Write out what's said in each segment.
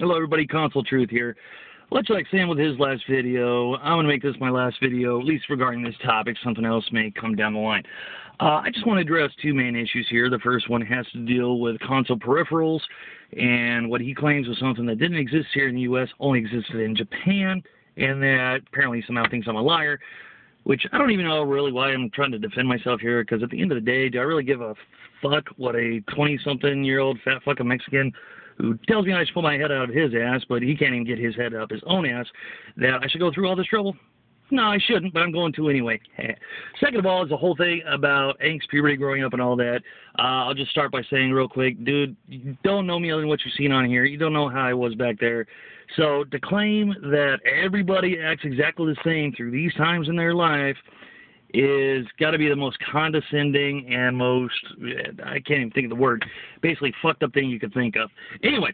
Hello everybody, Console Truth here. Much like Sam with his last video, I'm going to make this my last video, at least regarding this topic. Something else may come down the line. I just want to address two main issues here. The first one has to deal with console peripherals, and what he claims was something that didn't exist here in the U.S., only existed in Japan, and that apparently somehow thinks I'm a liar, which I don't even know really why I'm trying to defend myself here, because at the end of the day, do I really give a fuck what a 20-something-year-old fat fucking Mexican who tells me I should pull my head out of his ass, but he can't even get his head up his own ass, that I should go through all this trouble? No, I shouldn't, but I'm going to anyway. Second of all, is the whole thing about angst, puberty, growing up, and all that. I'll just start by saying real quick, dude, you don't know me other than what you've seen on here. You don't know how I was back there. So to claim that everybody acts exactly the same through these times in their life is got to be the most condescending and most, I can't even think of the word, basically fucked up thing you could think of. Anyway,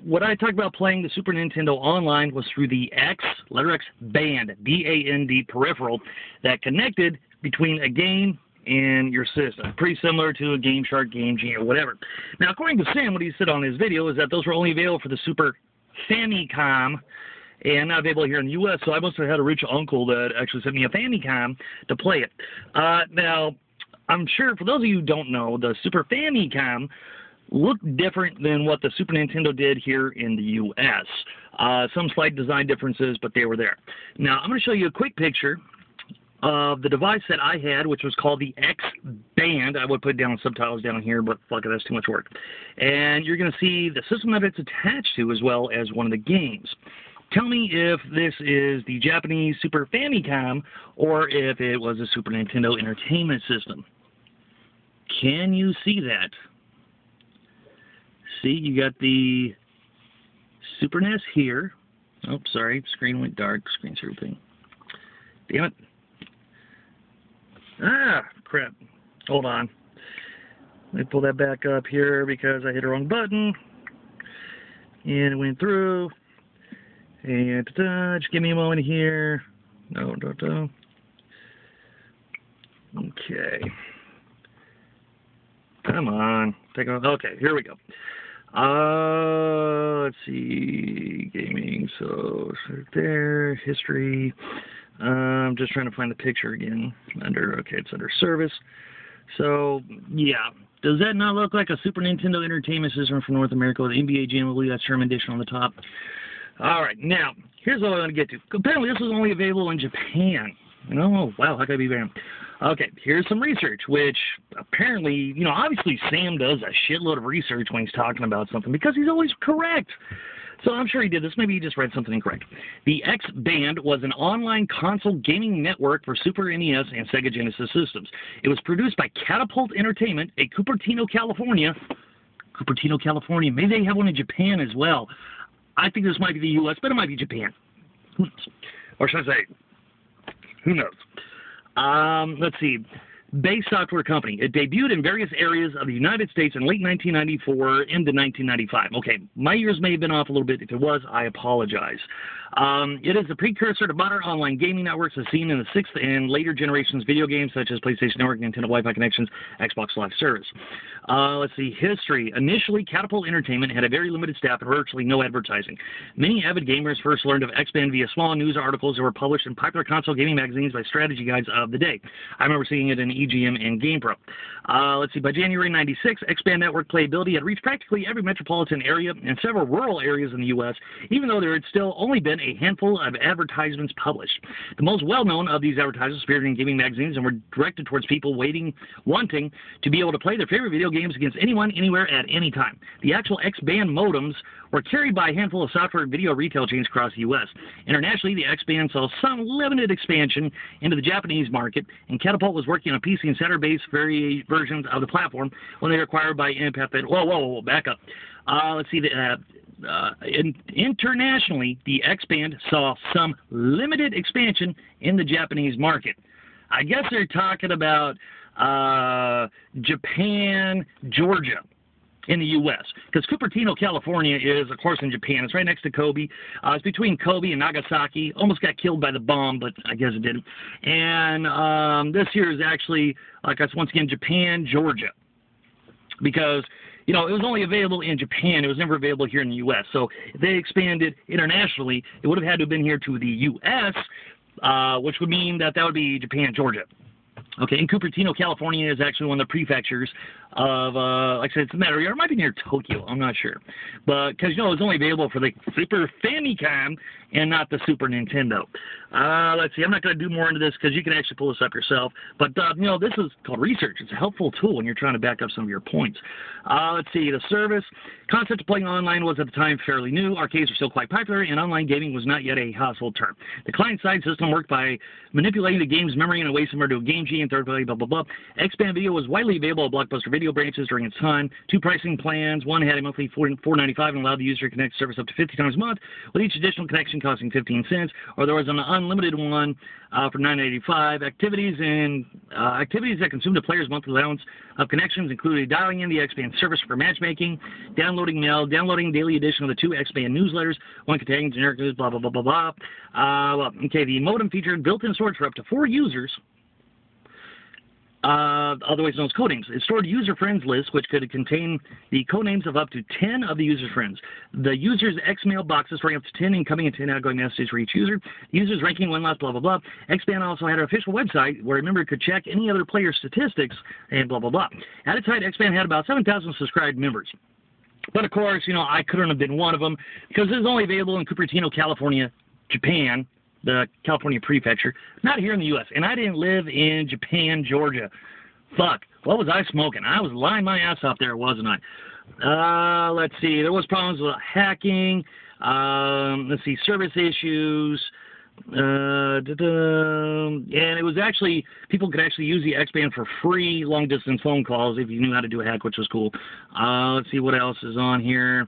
what I talked about playing the Super Nintendo online was through the letter X band, B-A-N-D peripheral that connected between a game and your system. Pretty similar to a Game Shark, Game Genie, or whatever. Now, according to Sam, what he said on his video is that those were only available for the Super Famicom, and not available here in the U.S., so I must have had a rich uncle that actually sent me a Famicom to play it. Now, I'm sure, for those of you who don't know, the Super Famicom looked different than what the Super Nintendo did here in the U.S. Some slight design differences, but they were there. Now, I'm going to show you a quick picture of the device that I had, which was called the XBAND. I would put down subtitles down here, but fuck it, that's too much work. And you're going to see the system that it's attached to, as well as one of the games. Tell me if this is the Japanese Super Famicom or if it was a Super Nintendo Entertainment System. Can you see that? See, you got the Super NES here. Oh, sorry, screen went dark, screen share thing. Damn it. Ah, crap. Hold on. Let me pull that back up here because I hit the wrong button. And it went through. And just give me a moment here. No. Okay. Come on. Okay, here we go. Let's see. Gaming. So there. History. I'm just trying to find the picture again. It's under service. So, yeah. Does that not look like a Super Nintendo Entertainment System from North America with NBA Jam? I believe that's Sherman Edition on the top. All right, now, here's what I want to get to. Apparently, this was only available in Japan. Oh, wow, how could I be banned? Okay, here's some research, which apparently, obviously Sam does a shitload of research when he's talking about something because he's always correct. So I'm sure he did this. Maybe he just read something incorrect. The XBAND was an online console gaming network for Super NES and Sega Genesis systems. It was produced by Catapult Entertainment at Cupertino, California. Maybe they have one in Japan as well. I think this might be the U.S., but it might be Japan. Who knows? Or should I say, who knows? Let's see. Base Software Company. It debuted in various areas of the United States in late 1994 into 1995. Okay, my years may have been off a little bit. If it was, I apologize. It is the precursor to modern online gaming networks as seen in the 6th and later generations video games such as PlayStation Network, Nintendo Wi-Fi connections, Xbox Live Service. Let's see. History. Initially, Catapult Entertainment had a very limited staff and virtually no advertising. Many avid gamers first learned of XBAND via small news articles that were published in popular console gaming magazines by strategy guides of the day. I remember seeing it in EGM and GamePro. Let's see. By January 96, XBAND network playability had reached practically every metropolitan area and several rural areas in the U.S., even though there had still only been a handful of advertisements published. The most well-known of these advertisements appeared in gaming magazines and were directed towards people wanting to be able to play their favorite video games against anyone, anywhere, at any time. The actual XBAND modems were carried by a handful of software and video retail chains across the U.S. Internationally, the XBAND saw some limited expansion into the Japanese market, and Catapult was working on PC and Saturn-based versions of the platform when they were acquired by Impact. Whoa, back up. Let's see. Internationally, the XBAND saw some limited expansion in the Japanese market. I guess they're talking about Japan, Georgia, in the U.S. Because Cupertino, California is, of course, in Japan. It's right next to Kobe. It's between Kobe and Nagasaki. Almost got killed by the bomb, but I guess it didn't. And this here is actually, like I said, once again, Japan, Georgia. Because you know, it was only available in Japan. It was never available here in the U.S. So if they expanded internationally, it would have had to have been here to the U.S., which would mean that would be Japan, Georgia. Okay, and Cupertino, California is actually one of the prefectures of, like I said, it's a matter of, it might be near Tokyo, I'm not sure. But, because, you know, it was only available for the Super Famicom and not the Super Nintendo. Let's see, I'm not going to do more into this because you can actually pull this up yourself. But, you know, this is called research. It's a helpful tool when you're trying to back up some of your points. Let's see, the service. Concept of playing online was at the time fairly new. Arcades were still quite popular, and online gaming was not yet a household term. The client-side system worked by manipulating the game's memory in a way similar to a Game G and third-party blah, blah, blah. XBAND Video was widely available at Blockbuster Video branches during its time. 2 pricing plans. One had a monthly $4.95 and allowed the user to connect service up to 50 times a month, with each additional connection costing 15 cents, or there was an unlimited one for $9.85. Activities that consumed a player's monthly allowance of connections included dialing in the XBAND service for matchmaking, downloading mail, downloading daily edition of the 2 XBAND newsletters, one containing generic news, blah, blah, blah, blah, blah. Okay, the modem featured built-in storage for up to 4 users, otherwise known as codenames. It stored user friends lists, which could contain the codenames of up to 10 of the user's friends. The user's X-mail boxes rang up to 10 incoming and 10 outgoing messages for each user. Users ranking one last, blah, blah, blah. XBAND also had an official website where a member could check any other player's statistics and blah, blah, blah. At its height, XBAND had about 7,000 subscribed members. But, of course, you know, I couldn't have been one of them because it was only available in Cupertino, California, Japan, the California prefecture, not here in the U.S. And I didn't live in Japan, Georgia. Fuck. What was I smoking? I was lying my ass off there, wasn't I? Let's see. There was problems with hacking. Let's see. Service issues. And it was actually, people could actually use the XBAND for free long-distance phone calls if you knew how to do a hack, which was cool. Let's see what else is on here.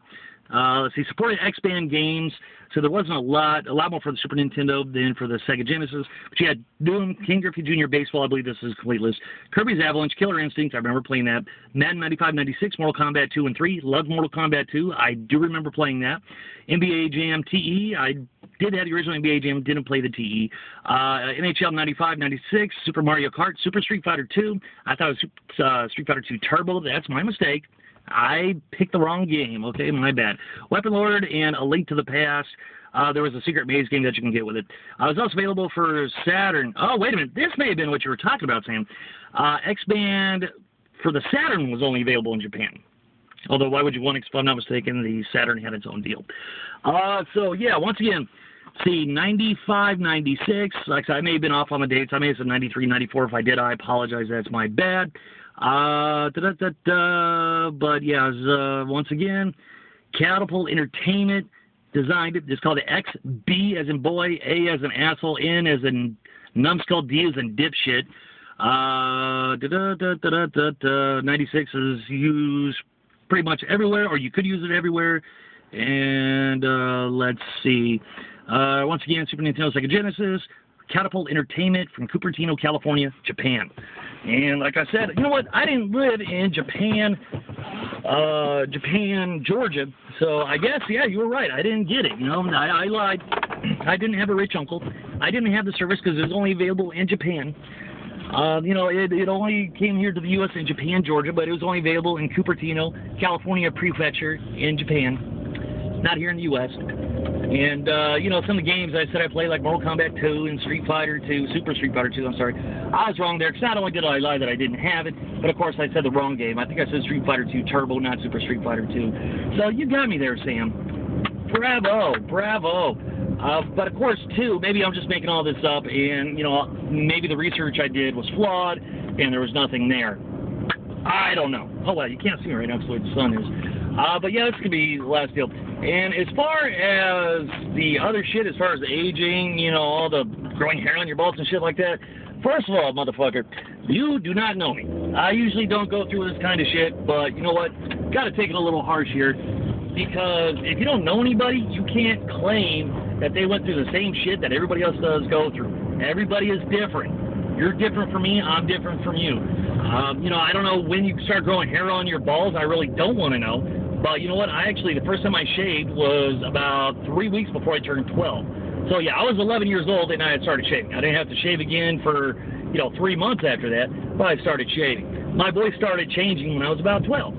Let's see, supported XBAND games, so there wasn't a lot more for the Super Nintendo than for the Sega Genesis, but you had Doom, King Griffey Jr. Baseball, I believe this is a complete list, Kirby's Avalanche, Killer Instinct, I remember playing that, Madden 95, 96, Mortal Kombat 2 and 3, loved Mortal Kombat 2, I do remember playing that, NBA Jam TE, I did have the original NBA Jam, didn't play the TE, NHL 95, 96, Super Mario Kart, Super Street Fighter 2, I thought it was Street Fighter 2 Turbo, that's my mistake. I picked the wrong game, okay, my bad. Weapon Lord and A Link to the Past. There was a secret maze game that you can get with it. It was also available for Saturn. Oh, wait a minute. This may have been what you were talking about, Sam. XBAND for the Saturn was only available in Japan. Although, why would you want, if I'm not mistaken, the Saturn had its own deal. So, yeah, once again, see, 95, 96. Like I said, I may have been off on the dates. I may have said 93, 94. If I did, I apologize. That's my bad. But yeah, once again, Catapult Entertainment designed it. It's called the XB as in boy, A as in asshole, N as in numbskull, D as in dipshit. 96 is used pretty much everywhere, or you could use it everywhere. And let's see. Once again, Super Nintendo, Sega Genesis, Catapult Entertainment from Cupertino, California, Japan. And like I said, you know what? I didn't live in Japan, Georgia. So I guess, yeah, you were right. I didn't get it. You know, I lied. I didn't have a rich uncle. I didn't have the service because it was only available in Japan. You know, it only came here to the U.S. in Japan, Georgia, but it was only available in Cupertino, California Prefecture in Japan, not here in the U.S. And, you know, some of the games I said I played, like Mortal Kombat 2 and Street Fighter 2, Super Street Fighter 2, I'm sorry. I was wrong there, because not only did I lie that I didn't have it, but of course I said the wrong game. I think I said Street Fighter 2 Turbo, not Super Street Fighter 2. So you got me there, Sam. Bravo, bravo. But of course, too, maybe I'm just making all this up, and, you know, maybe the research I did was flawed, and there was nothing there. I don't know. Oh, well, you can't see me right now because the sun is. But yeah, this could be the last deal. And as far as the other shit, as far as aging, you know, all the growing hair on your balls and shit like that, first of all, motherfucker, you do not know me. I usually don't go through this kind of shit, but you know what? Gotta take it a little harsh here, because if you don't know anybody, you can't claim that they went through the same shit that everybody else does go through. Everybody is different. You're different from me, I'm different from you. You know, I don't know when you start growing hair on your balls. I really don't want to know. But you know what? The first time I shaved was about 3 weeks before I turned 12. So yeah, I was 11 years old and I had started shaving. I didn't have to shave again for, you know, 3 months after that, but I started shaving. My voice started changing when I was about 12.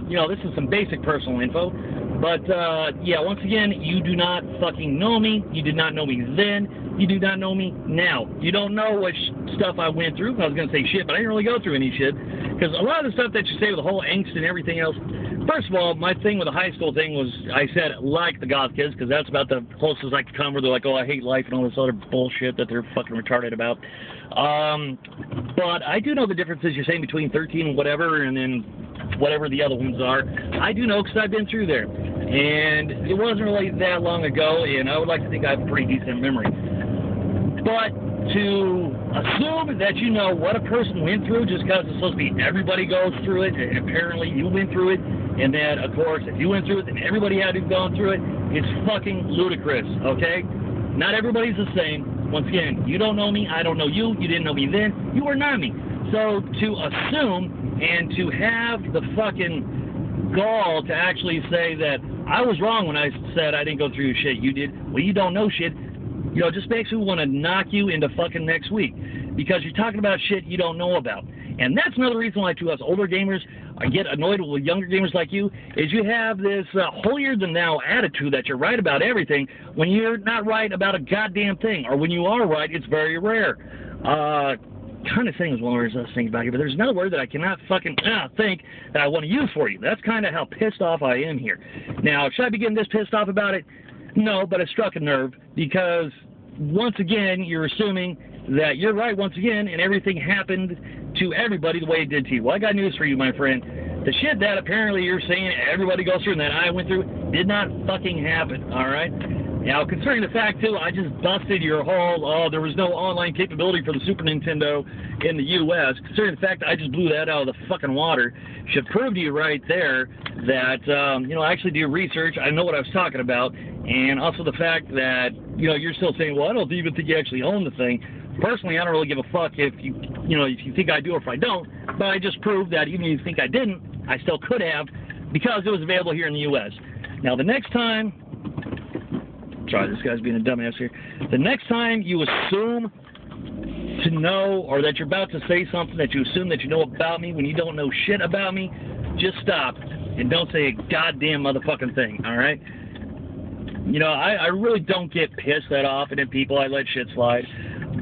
You know, this is some basic personal info. But, yeah, once again, you do not fucking know me. You did not know me then. You do not know me now. You don't know what stuff I went through. I was going to say shit, but I didn't really go through any shit. Because a lot of the stuff that you say with the whole angst and everything else, first of all, my thing with the high school thing was I said like the goth kids, because that's about the closest I could come where they're like, oh, I hate life and all this other bullshit that they're fucking retarded about. But I do know the differences you're saying between 13 and whatever, and then whatever the other ones are. I do know because I've been through there. And it wasn't really that long ago, and I would like to think I have a pretty decent memory. But to assume that you know what a person went through just because it's supposed to be everybody goes through it, and apparently you went through it, and that, of course, if you went through it, then everybody had to have gone through it, it's fucking ludicrous, okay? Not everybody's the same. Once again, you don't know me, I don't know you, you didn't know me then, you are not me. So to assume and to have the fucking gall to actually say that I was wrong when I said I didn't go through shit you did, well, you don't know shit, you know, just makes me want to knock you into fucking next week because you're talking about shit you don't know about. And that's another reason why to us older gamers, I get annoyed with younger gamers like you, is you have this holier-than-thou attitude that you're right about everything when you're not right about a goddamn thing. Or when you are right, it's very rare. Kind of thing is one word I was thinking about here, but there's another word that I cannot fucking think that I want to use for you. That's kind of how pissed off I am here. Now, should I be getting this pissed off about it? No, but it struck a nerve because, once again, you're assuming that you're right once again and everything happened to everybody the way it did to you. Well, I got news for you, my friend. The shit that apparently you're saying everybody goes through and that I went through did not fucking happen, all right? Now, concerning the fact, too, I just busted your whole, there was no online capability for the Super Nintendo in the U.S. Concerning the fact that I just blew that out of the fucking water, should prove to you right there that, you know, I actually do research. I know what I was talking about. And also the fact that, you know, you're still saying, well, I don't even think you actually own the thing. Personally, I don't really give a fuck if you think I do or if I don't. But I just proved that even if you think I didn't, I still could have because it was available here in the U.S. Now, the next time... Sorry, this guy's being a dumbass here. The next time you assume to know or that you're about to say something that you assume that you know about me when you don't know shit about me, just stop and don't say a goddamn motherfucking thing, all right? You know, I really don't get pissed that often at people. I let shit slide.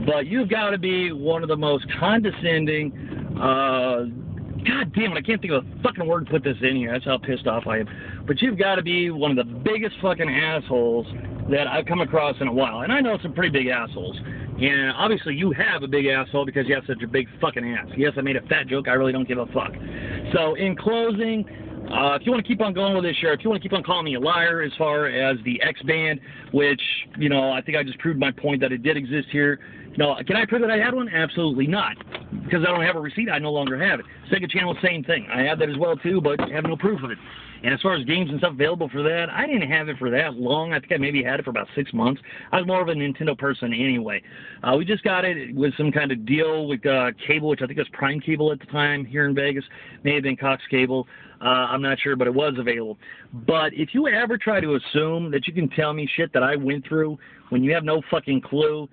But you've got to be one of the most condescending, God damn it, I can't think of a fucking word to put this in here. That's how pissed off I am. But you've got to be one of the biggest fucking assholes that I've come across in a while. And I know some pretty big assholes. And obviously you have a big asshole because you have such a big fucking ass. Yes, I made a fat joke. I really don't give a fuck. So in closing, if you want to keep on going with this, sure. If you want to keep on calling me a liar as far as the XBAND, which, you know, I think I just proved my point that it did exist here. You know, can I prove that I had one? Absolutely not. Because I don't have a receipt, I no longer have it. Sega Channel, same thing. I have that as well, too, but have no proof of it. And as far as games and stuff available for that, I didn't have it for that long. I think I maybe had it for about 6 months. I was more of a Nintendo person anyway. We just got it with some kind of deal with cable, which I think was Prime Cable at the time here in Vegas. May have been Cox Cable. I'm not sure, but it was available. But if you ever try to assume that you can tell me shit that I went through when you have no fucking clue,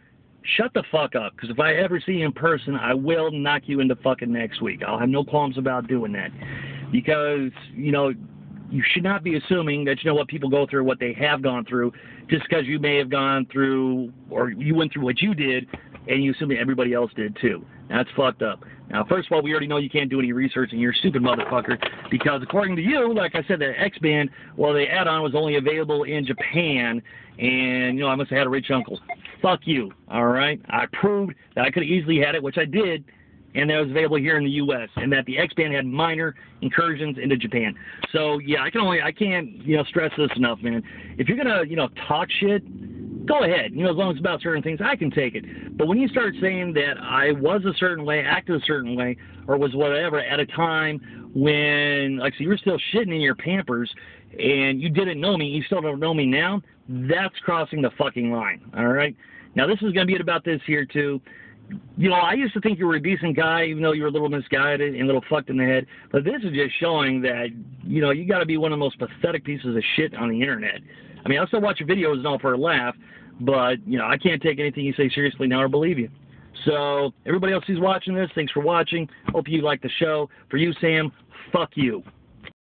shut the fuck up, because if I ever see you in person, I will knock you into fucking next week. I'll have no qualms about doing that. Because, you know, you should not be assuming that you know what people go through, what they have gone through, just because you may have gone through, or you went through what you did, and you assume that everybody else did too. That's fucked up. Now, first of all, we already know you can't do any research, and you're a stupid motherfucker, because according to you, like I said, the XBAND, well, the add-on was only available in Japan, and, you know, I must have had a rich uncle. Fuck you, all right? I proved that I could have easily had it, which I did, and that it was available here in the U.S., and that the XBAND had minor incursions into Japan. So, yeah, I can't, you know, stress this enough, man. If you're going to, you know, talk shit, go ahead. You know, as long as it's about certain things, I can take it. But when you start saying that I was a certain way, acted a certain way, or was whatever at a time when, like, so you were still shitting in your Pampers and you didn't know me, you still don't know me now, that's crossing the fucking line, all right? Now, this is going to be about this here, too. You know, I used to think you were a decent guy, even though you were a little misguided and a little fucked in the head. But this is just showing that, you know, you got to be one of the most pathetic pieces of shit on the internet. I mean, I'll still watch your videos and all for a laugh, but, you know, I can't take anything you say seriously now or believe you. So, everybody else who's watching this, thanks for watching. Hope you like the show. For you, Sam, fuck you.